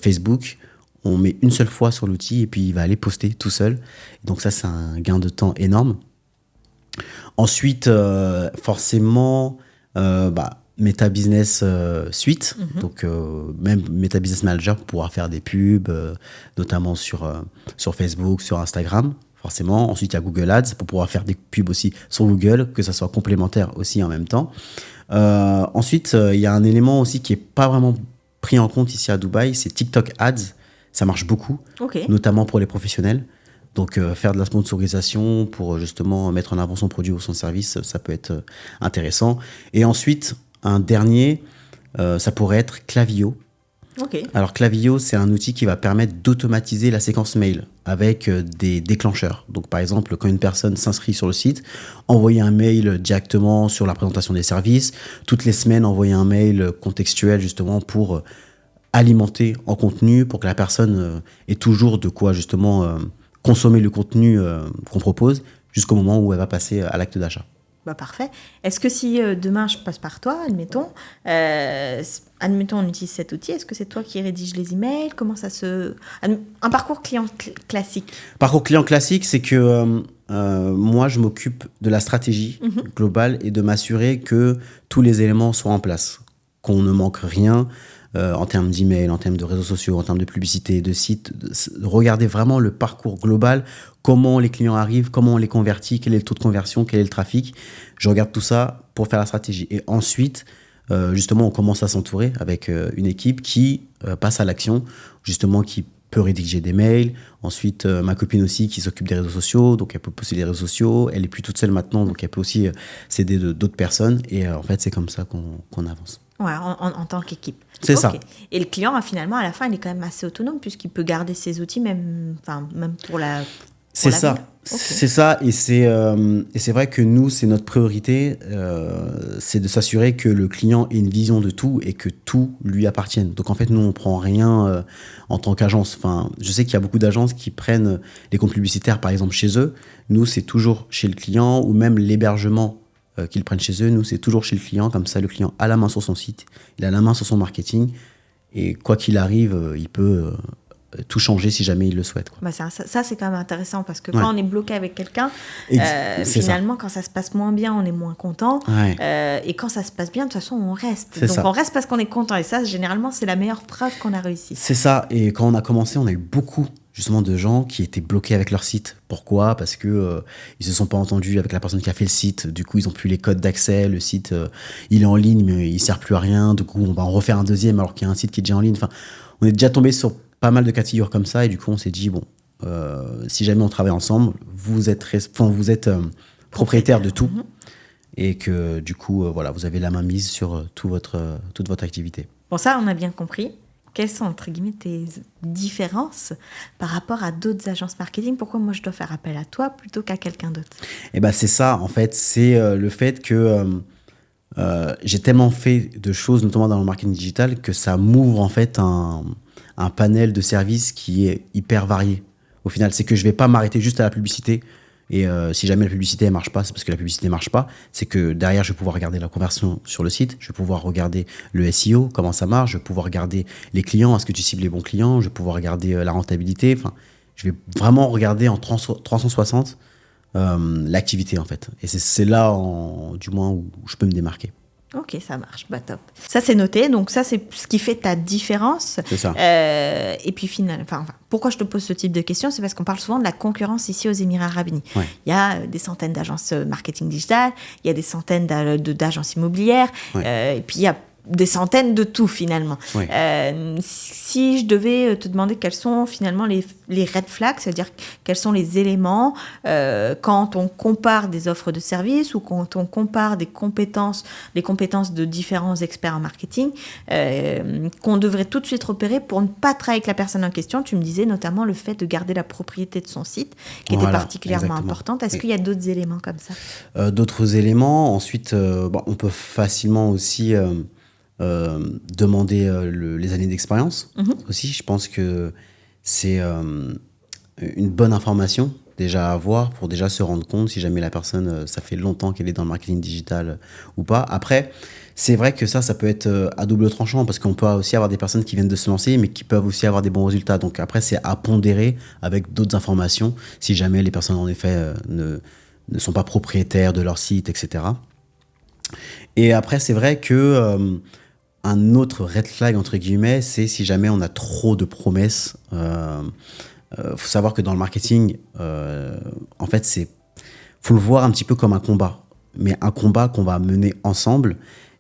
Facebook. On met une seule fois sur l'outil et puis il va aller poster tout seul. Donc ça, c'est un gain de temps énorme. Ensuite, forcément, Meta Business Suite. Donc, même Meta Business Manager pourra faire des pubs, notamment sur Facebook, sur Instagram, forcément. Ensuite, il y a Google Ads pour pouvoir faire des pubs aussi sur Google, que ça soit complémentaire aussi en même temps. Ensuite, il y a un élément aussi qui n'est pas vraiment pris en compte ici à Dubaï, c'est TikTok Ads. Ça marche beaucoup, notamment pour les professionnels. Donc, faire de la sponsorisation pour justement mettre en avant son produit ou son service, ça peut être intéressant. Et ensuite, un dernier, ça pourrait être Klaviyo. Alors, Klaviyo, c'est un outil qui va permettre d'automatiser la séquence mail avec des déclencheurs. Donc, par exemple, quand une personne s'inscrit sur le site, envoyer un mail directement sur la présentation des services. Toutes les semaines, envoyer un mail contextuel justement pour alimenter en contenu pour que la personne ait toujours de quoi justement consommer le contenu qu'on propose jusqu'au moment où elle va passer à l'acte d'achat. Parfait. Est-ce que si demain je passe par toi, admettons, on utilise cet outil, est-ce que c'est toi qui rédiges les emails ? Comment ça se... Un parcours client classique ? Parcours client classique, c'est que moi, je m'occupe de la stratégie globale et de m'assurer que tous les éléments soient en place, qu'on ne manque rien en termes d'email, en termes de réseaux sociaux, en termes de publicité, de sites. Regarder vraiment le parcours global, comment les clients arrivent, comment on les convertit, quel est le taux de conversion, quel est le trafic. Je regarde tout ça pour faire la stratégie. Et ensuite, justement, on commence à s'entourer avec une équipe qui passe à l'action, justement, qui peut rédiger des mails. Ensuite, ma copine aussi qui s'occupe des réseaux sociaux, donc elle peut poster les réseaux sociaux. Elle est plus toute seule maintenant, donc elle peut aussi s'aider d'autres personnes. Et en fait, c'est comme ça qu'on avance. Ouais, en tant qu'équipe. C'est ça. Et le client, finalement, à la fin, il est quand même assez autonome puisqu'il peut garder ses outils même pour la. C'est ça. Okay. C'est ça. Et c'est vrai que nous, c'est notre priorité, c'est de s'assurer que le client ait une vision de tout et que tout lui appartienne. Donc, en fait, nous, on ne prend rien en tant qu'agence. Enfin, je sais qu'il y a beaucoup d'agences qui prennent les comptes publicitaires, par exemple, chez eux. Nous, c'est toujours chez le client ou même l'hébergement qu'ils prennent chez eux. Nous, c'est toujours chez le client. Comme ça, le client a la main sur son site, il a la main sur son marketing. Et quoi qu'il arrive, il peut tout changer si jamais il le souhaite. Quoi. Bah ça, c'est quand même intéressant parce que quand on est bloqué avec quelqu'un, finalement, quand ça se passe moins bien, on est moins content. Ouais. Et quand ça se passe bien, de toute façon, on reste. Donc, on reste parce qu'on est content. Et ça, généralement, c'est la meilleure preuve qu'on a réussi. C'est ça. Et quand on a commencé, on a eu beaucoup justement de gens qui étaient bloqués avec leur site. Pourquoi ? Parce que ils se sont pas entendus avec la personne qui a fait le site. Du coup, ils ont plus les codes d'accès. Le site, il est en ligne, mais il sert plus à rien. Du coup, on va en refaire un deuxième alors qu'il y a un site qui est déjà en ligne. Enfin, on est déjà tombé sur pas mal de cas de figure comme ça. Et du coup, on s'est dit, bon, si jamais on travaille ensemble, vous êtes propriétaire de tout. Et que du coup, voilà, vous avez la main mise sur toute votre activité. Bon, ça, on a bien compris. Quelles sont, entre guillemets, tes différences par rapport à d'autres agences marketing ? Pourquoi moi, je dois faire appel à toi plutôt qu'à quelqu'un d'autre ? Eh ben, c'est ça, en fait. C'est le fait que j'ai tellement fait de choses, notamment dans le marketing digital, que ça m'ouvre, en fait, un panel de services qui est hyper varié. Au final, c'est que je ne vais pas m'arrêter juste à la publicité. Et si jamais la publicité ne marche pas, c'est parce que la publicité ne marche pas. C'est que derrière, je vais pouvoir regarder la conversion sur le site. Je vais pouvoir regarder le SEO, comment ça marche. Je vais pouvoir regarder les clients. Est-ce que tu cibles les bons clients ? Je vais pouvoir regarder la rentabilité. Enfin, je vais vraiment regarder en 360 l'activité, en fait. Et c'est là, du moins, où je peux me démarquer. Ok, ça marche, bah top. Ça, c'est noté. Donc ça, c'est ce qui fait ta différence. C'est ça. Et puis finalement, pourquoi je te pose ce type de questions ? C'est parce qu'on parle souvent de la concurrence ici aux Émirats Arabes Unis. Ouais. Il y a des centaines d'agences marketing digital, il y a des centaines d'agences immobilières, et puis il y a des centaines de tout finalement. Oui. Si je devais te demander quels sont finalement les red flags, c'est-à-dire quels sont les éléments quand on compare des offres de services ou quand on compare les compétences de différents experts en marketing, qu'on devrait tout de suite repérer pour ne pas travailler avec la personne en question. Tu me disais notamment le fait de garder la propriété de son site, qui était particulièrement importante. Est-ce qu'il y a d'autres éléments comme ça ? D'autres éléments. Ensuite, on peut facilement aussi demander les années d'expérience aussi. Je pense que c'est une bonne information déjà à avoir pour déjà se rendre compte si jamais la personne, ça fait longtemps qu'elle est dans le marketing digital ou pas. Après, c'est vrai que ça peut être à double tranchant parce qu'on peut aussi avoir des personnes qui viennent de se lancer mais qui peuvent aussi avoir des bons résultats. Donc après, c'est à pondérer avec d'autres informations si jamais les personnes en effet ne sont pas propriétaires de leur site, etc. Et après, c'est vrai que un autre red flag, entre guillemets, c'est si jamais on a trop de promesses. Faut savoir que dans le marketing, en fait, faut le voir un petit peu comme un combat. Mais un combat qu'on va mener ensemble.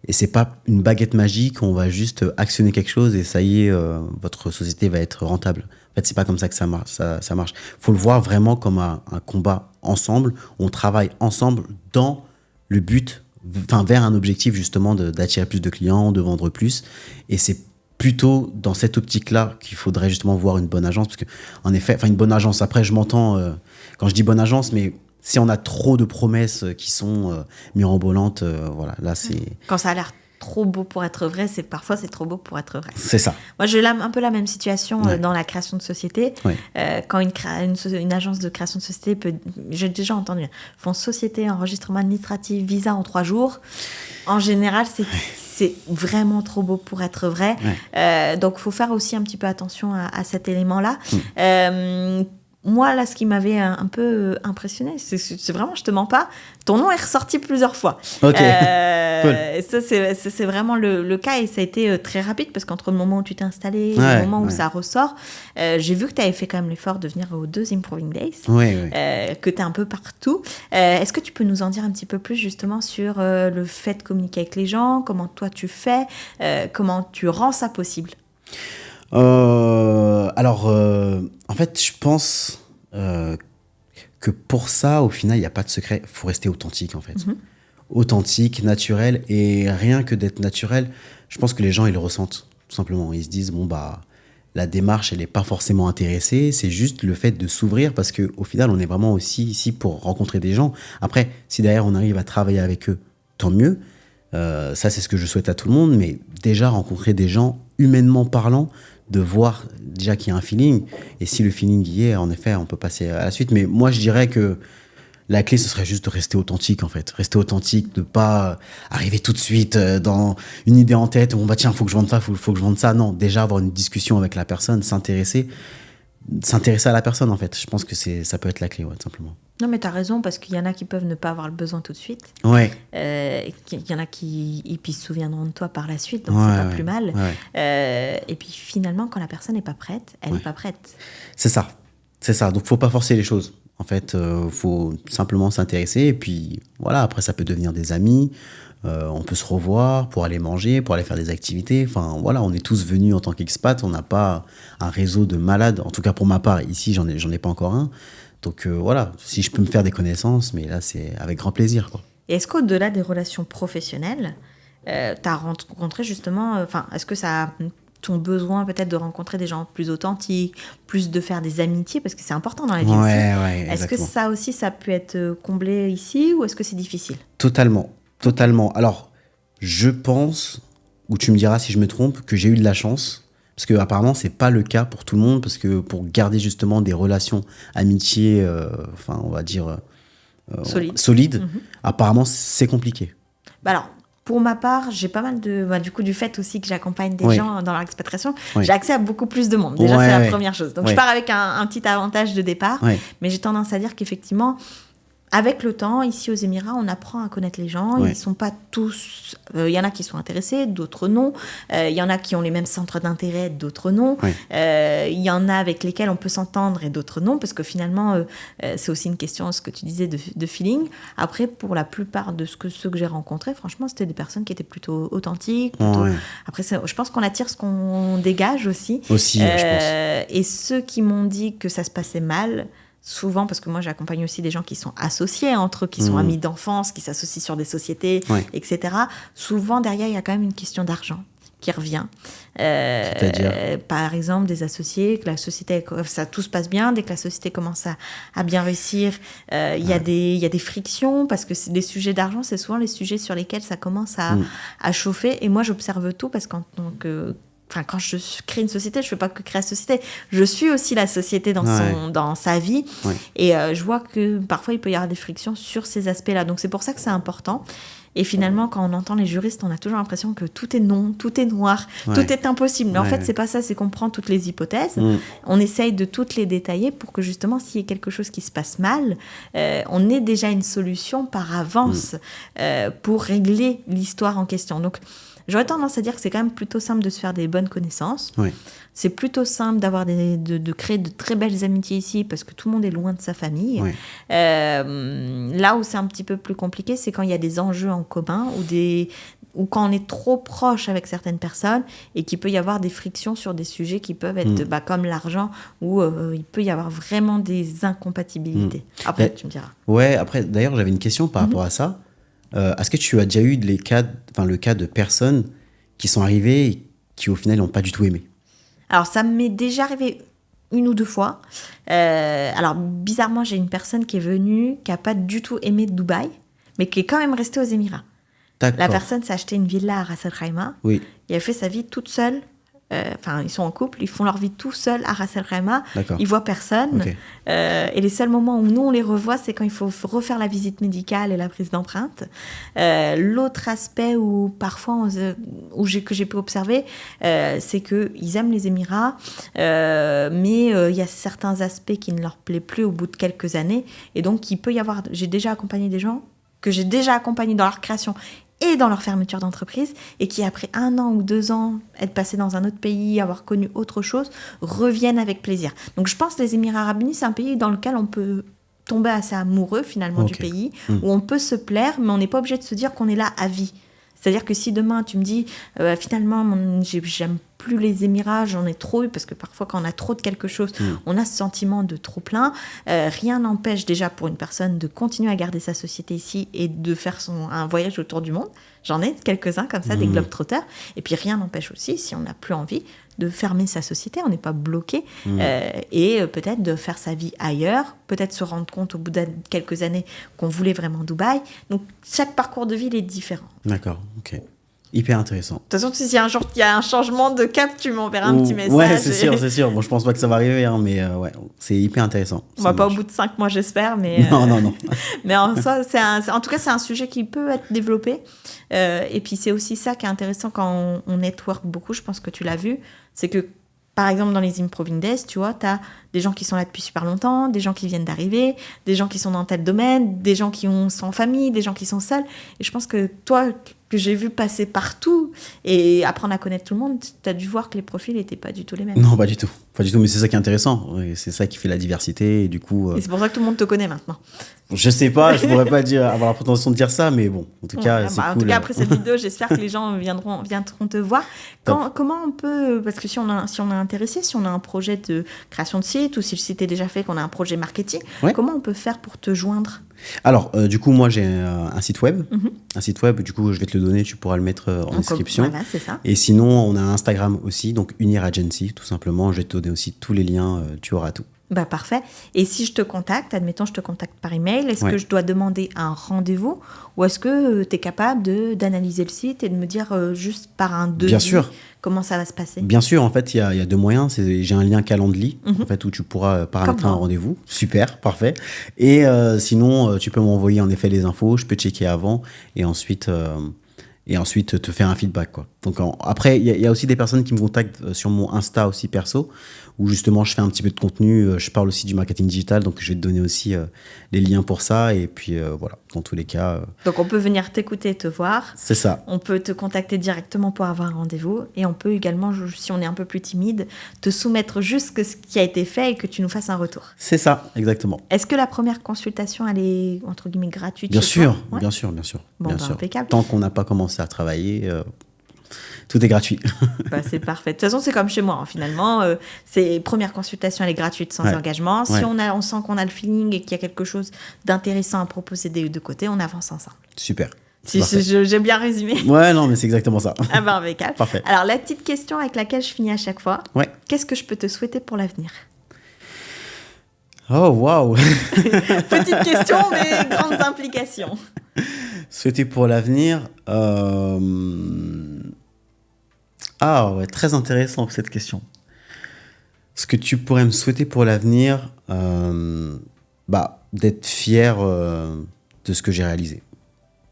Et c'est pas une baguette magique, on va juste actionner quelque chose et ça y est, votre société va être rentable. En fait, c'est pas comme ça que ça marche. Faut le voir vraiment comme un combat ensemble. On travaille ensemble dans le but, vers un objectif justement d'attirer plus de clients, de vendre plus. Et c'est plutôt dans cette optique-là qu'il faudrait justement voir une bonne agence. Parce que, en effet, une bonne agence, après je m'entends quand je dis bonne agence, mais si on a trop de promesses qui sont mirobolantes, voilà, là c'est... Quand ça a l'air trop beau pour être vrai, parfois c'est trop beau pour être vrai. C'est ça. Moi, j'ai un peu la même situation dans la création de société. Ouais. Quand une agence de création de société j'ai déjà entendu, font société, enregistrement administratif, visa en 3 jours. En général, c'est vraiment trop beau pour être vrai. Ouais. Donc, il faut faire aussi un petit peu attention à cet élément-là. moi, là, ce qui m'avait un peu impressionné, c'est vraiment, je te mens pas, ton nom est ressorti plusieurs fois. Ok. Cool. Et ça, c'est vraiment le cas, et ça a été très rapide, parce qu'entre le moment où tu t'es installé et le moment où ça ressort, j'ai vu que tu avais fait quand même l'effort de venir aux 2 Improving Days, que tu es un peu partout. Est-ce que tu peux nous en dire un petit peu plus justement sur le fait de communiquer avec les gens, comment toi tu fais, comment tu rends ça possible? En fait, je pense que pour ça, au final, il n'y a pas de secret. Il faut rester authentique, en fait. Authentique, naturel. Et rien que d'être naturel, je pense que les gens, ils le ressentent, tout simplement. Ils se disent, bon, bah, la démarche, elle n'est pas forcément intéressée. C'est juste le fait de s'ouvrir, parce qu'au final, on est vraiment aussi ici pour rencontrer des gens. Après, si derrière, on arrive à travailler avec eux, tant mieux. Ça, c'est ce que je souhaite à tout le monde. Mais déjà, rencontrer des gens, humainement parlant, de voir déjà qu'il y a un feeling, et si le feeling y est, en effet, on peut passer à la suite. Mais moi, je dirais que la clé, ce serait juste de rester authentique, en fait. Rester authentique, de pas arriver tout de suite dans une idée en tête, où bah tiens, faut que je vende ça, faut que je vende ça. Non, déjà avoir une discussion avec la personne, s'intéresser à la personne, en fait. Je pense que ça peut être la clé, tout simplement. Non, mais tu as raison, parce qu'il y en a qui peuvent ne pas avoir le besoin tout de suite. Ouais. Il y en a qui puis se souviendront de toi par la suite, donc c'est pas plus mal. Et puis finalement, quand la personne n'est pas prête, elle n'est pas prête. C'est ça. Donc, faut pas forcer les choses. En fait, faut simplement s'intéresser, et puis voilà, après, ça peut devenir des amis. On peut se revoir pour aller manger, pour aller faire des activités. Enfin, voilà, on est tous venus en tant qu'expat. On n'a pas un réseau de malades. En tout cas, pour ma part, ici, j'en ai pas encore un. Donc voilà, si je peux me faire des connaissances, mais là, c'est avec grand plaisir, quoi. Et est-ce qu'au-delà des relations professionnelles, tu as rencontré justement... est-ce que ça a ton besoin peut-être de rencontrer des gens plus authentiques, plus de faire des amitiés, parce que c'est important dans la vie aussi. Est-ce que ça aussi, ça peut être comblé ici, ou est-ce que c'est difficile? Totalement. Alors, je pense, ou tu me diras si je me trompe, que j'ai eu de la chance. Parce que apparemment, c'est pas le cas pour tout le monde, parce que pour garder justement des relations amitiés, on va dire solides, apparemment c'est compliqué. Alors, pour ma part, j'ai pas mal du fait aussi que j'accompagne des gens dans leur expatriation, j'ai accès à beaucoup plus de monde. Déjà, c'est la première chose. Donc, je pars avec un petit avantage de départ, mais j'ai tendance à dire qu'effectivement, avec le temps, ici aux Émirats, on apprend à connaître les gens. Ils sont pas tous... Il y en a qui sont intéressés, d'autres non. Il y en a qui ont les mêmes centres d'intérêt, d'autres non. Il y en a avec lesquels on peut s'entendre et d'autres non, parce que finalement, c'est aussi une question, ce que tu disais, de feeling. Après, pour la plupart de ceux que j'ai rencontrés, franchement, c'était des personnes qui étaient plutôt authentiques. Après, je pense qu'on attire ce qu'on dégage aussi. Je pense. Et ceux qui m'ont dit que ça se passait mal... Souvent, parce que moi j'accompagne aussi des gens qui sont associés entre eux, qui sont amis d'enfance, qui s'associent sur des sociétés, etc. Souvent, derrière, il y a quand même une question d'argent qui revient. C'est-à-dire par exemple, des associés, que la société, tout se passe bien, dès que la société commence à bien réussir, il y a des frictions, parce que les sujets d'argent, c'est souvent les sujets sur lesquels ça commence à chauffer. Et moi, j'observe tout, parce qu'en tant que... quand je crée une société, je ne fais pas que créer la société. Je suis aussi la société dans sa vie. Et je vois que parfois, il peut y avoir des frictions sur ces aspects-là. Donc, c'est pour ça que c'est important. Et finalement, quand on entend les juristes, on a toujours l'impression que tout est non, tout est noir, tout est impossible. Mais en fait, c'est pas ça. C'est qu'on prend toutes les hypothèses. On essaye de toutes les détailler pour que justement, s'il y a quelque chose qui se passe mal, on ait déjà une solution par avance pour régler l'histoire en question. Donc, j'aurais tendance à dire que c'est quand même plutôt simple de se faire des bonnes connaissances. C'est plutôt simple de créer de très belles amitiés ici, parce que tout le monde est loin de sa famille. Là où c'est un petit peu plus compliqué, c'est quand il y a des enjeux en commun, ou quand on est trop proche avec certaines personnes, et qu'il peut y avoir des frictions sur des sujets qui peuvent être comme l'argent, où il peut y avoir vraiment des incompatibilités. Après, tu me diras. Après, d'ailleurs, j'avais une question par rapport à ça. Est-ce que tu as déjà eu le cas de personnes qui sont arrivées et qui, au final, n'ont pas du tout aimé? Alors, ça m'est déjà arrivé 1 ou 2 fois. Alors, bizarrement, j'ai une personne qui est venue, qui n'a pas du tout aimé Dubaï, mais qui est quand même restée aux Émirats. D'accord. La personne s'est acheté une villa à Ras Al Khaimah. Oui. Et elle fait sa vie toute seule Enfin, ils sont en couple, ils font leur vie tout seuls à Ras El Khaimah, D'accord. ils voient personne. Ok. Et les seuls moments où nous on les revoit, c'est quand il faut refaire la visite médicale et la prise d'empreinte. L'autre aspect où parfois que j'ai pu observer, c'est qu'ils aiment les Émirats, mais il y a certains aspects qui ne leur plaisent plus au bout de quelques années. Et donc il peut y avoir, j'ai déjà accompagné des gens que j'ai déjà accompagnés dans leur création et dans leur fermeture d'entreprise, et qui après 1 an ou 2 ans, être passés dans un autre pays, avoir connu autre chose, reviennent avec plaisir. Donc je pense que les Émirats Arabes Unis, c'est un pays dans lequel on peut tomber assez amoureux finalement du pays, où on peut se plaire, mais on n'est pas obligé de se dire qu'on est là à vie. C'est-à-dire que si demain tu me dis finalement j'aime plus les Émirats, j'en ai trop eu, parce que parfois quand on a trop de quelque chose, on a ce sentiment de trop plein, rien n'empêche déjà pour une personne de continuer à garder sa société ici et de faire un voyage autour du monde. J'en ai quelques-uns comme ça, des globetrotters. Et puis rien n'empêche aussi, si on n'a plus envie, de fermer sa société, on n'est pas bloqué, et peut-être de faire sa vie ailleurs, peut-être se rendre compte au bout de quelques années qu'on voulait vraiment Dubaï. Donc chaque parcours de vie il est différent. D'accord, ok. Hyper intéressant. De toute façon, si un jour il y a un changement de cap, tu m'enverras un petit message. Ouais, c'est sûr. Bon, je pense pas que ça va arriver, hein, mais ouais, c'est hyper intéressant. On va pas au bout de 5 mois, j'espère, mais... Non. Mais en soi, en tout cas, c'est un sujet qui peut être développé. Et puis, c'est aussi ça qui est intéressant quand on network beaucoup, je pense que tu l'as vu, c'est que, par exemple, dans les Improving Days, tu vois, tu as des gens qui sont là depuis super longtemps, des gens qui viennent d'arriver, des gens qui sont dans tel domaine, des gens qui sont en famille, des gens qui sont seuls. Et je pense que toi, que j'ai vu passer partout et apprendre à connaître tout le monde, tu as dû voir que les profils n'étaient pas du tout les mêmes. Non, pas du tout, mais c'est ça qui est intéressant. C'est ça qui fait la diversité, et du coup... Et c'est pour ça que tout le monde te connaît maintenant. Je sais pas, je pourrais pas avoir la prétention de dire ça, mais bon, en tout cas, c'est cool. En tout cas, après cette vidéo, j'espère que les gens viendront te voir. Comment on peut, parce que si on est intéressé, si on a un projet de création de site, ou si le site est déjà fait, qu'on a un projet marketing, comment on peut faire pour te joindre ? Alors, du coup, moi, j'ai un site web. Un site web, du coup, je vais te le donner, tu pourras le mettre en description. Voilà, c'est ça. Et sinon, on a Instagram aussi, donc Unir Agency, tout simplement. Je vais te donner aussi tous les liens, tu auras tout. Bah parfait. Et si je te contacte, admettons, je te contacte par email, est-ce que je dois demander un rendez-vous, ou est-ce que tu es capable d'analyser le site et de me dire juste par un devis Bien sûr. Comment ça va se passer ? Bien sûr, en fait, il y a 2 moyens. J'ai un lien Calendly, en fait, où tu pourras paramétrer un rendez-vous. Super, parfait. Et sinon, tu peux m'envoyer en effet les infos, je peux checker avant, et ensuite te faire un feedback, quoi. Donc après, il y a aussi des personnes qui me contactent sur mon Insta aussi perso, où justement je fais un petit peu de contenu, je parle aussi du marketing digital, donc je vais te donner aussi les liens pour ça, et puis voilà, dans tous les cas... Donc on peut venir t'écouter, te voir. C'est ça. On peut te contacter directement pour avoir un rendez-vous, et on peut également, si on est un peu plus timide, te soumettre juste ce qui a été fait et que tu nous fasses un retour. C'est ça, exactement. Est-ce que la première consultation, elle est entre guillemets gratuite ? Bien sûr, ouais. bien sûr. Bon, bien sûr. Impeccable. Tant qu'on n'a pas commencé à travailler... tout est gratuit. C'est parfait. De toute façon, c'est comme chez moi, hein, finalement. Première consultation, elle est gratuite, sans engagement. Si on sent qu'on a le feeling et qu'il y a quelque chose d'intéressant à proposer des deux côtés, on avance ensemble. Super. J'ai bien résumé. Ouais, non, mais c'est exactement ça. Impeccable. Parfait. Alors, la petite question avec laquelle je finis à chaque fois. Ouais. Qu'est-ce que je peux te souhaiter pour l'avenir ? Oh, waouh. Petite question, mais grandes implications. Souhaiter pour l'avenir... Ah ouais, très intéressant cette question. Ce que tu pourrais me souhaiter pour l'avenir, d'être fier de ce que j'ai réalisé.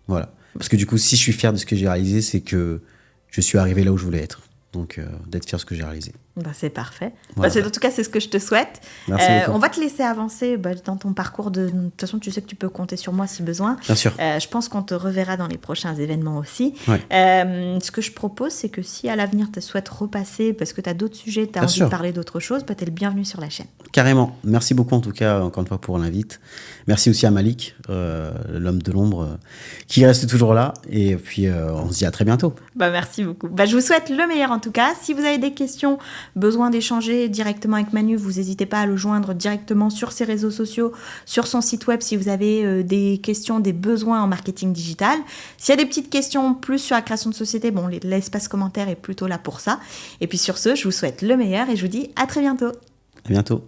Voilà. Parce que du coup, si je suis fier de ce que j'ai réalisé, c'est que je suis arrivé là où je voulais être. Donc, d'être fier de ce que j'ai réalisé. C'est parfait. Voilà. En tout cas, c'est ce que je te souhaite. Merci beaucoup. On va te laisser avancer dans ton parcours. De toute façon, tu sais que tu peux compter sur moi si besoin. Bien sûr. Je pense qu'on te reverra dans les prochains événements aussi. Ouais. Ce que je propose, c'est que si à l'avenir, tu souhaites repasser parce que tu as d'autres sujets, tu as envie de parler d'autre chose, tu es le bienvenu sur la chaîne. Carrément. Merci beaucoup en tout cas, encore une fois, pour l'invite. Merci aussi à Malik, l'homme de l'ombre, qui reste toujours là. Et puis, on se dit à très bientôt. Merci beaucoup. Je vous souhaite le meilleur en tout cas. Si vous avez des questions, besoin d'échanger directement avec Manu, vous n'hésitez pas à le joindre directement sur ses réseaux sociaux, sur son site web si vous avez des questions, des besoins en marketing digital. S'il y a des petites questions plus sur la création de société, l'espace commentaire est plutôt là pour ça. Et puis sur ce, je vous souhaite le meilleur et je vous dis à très bientôt. À bientôt.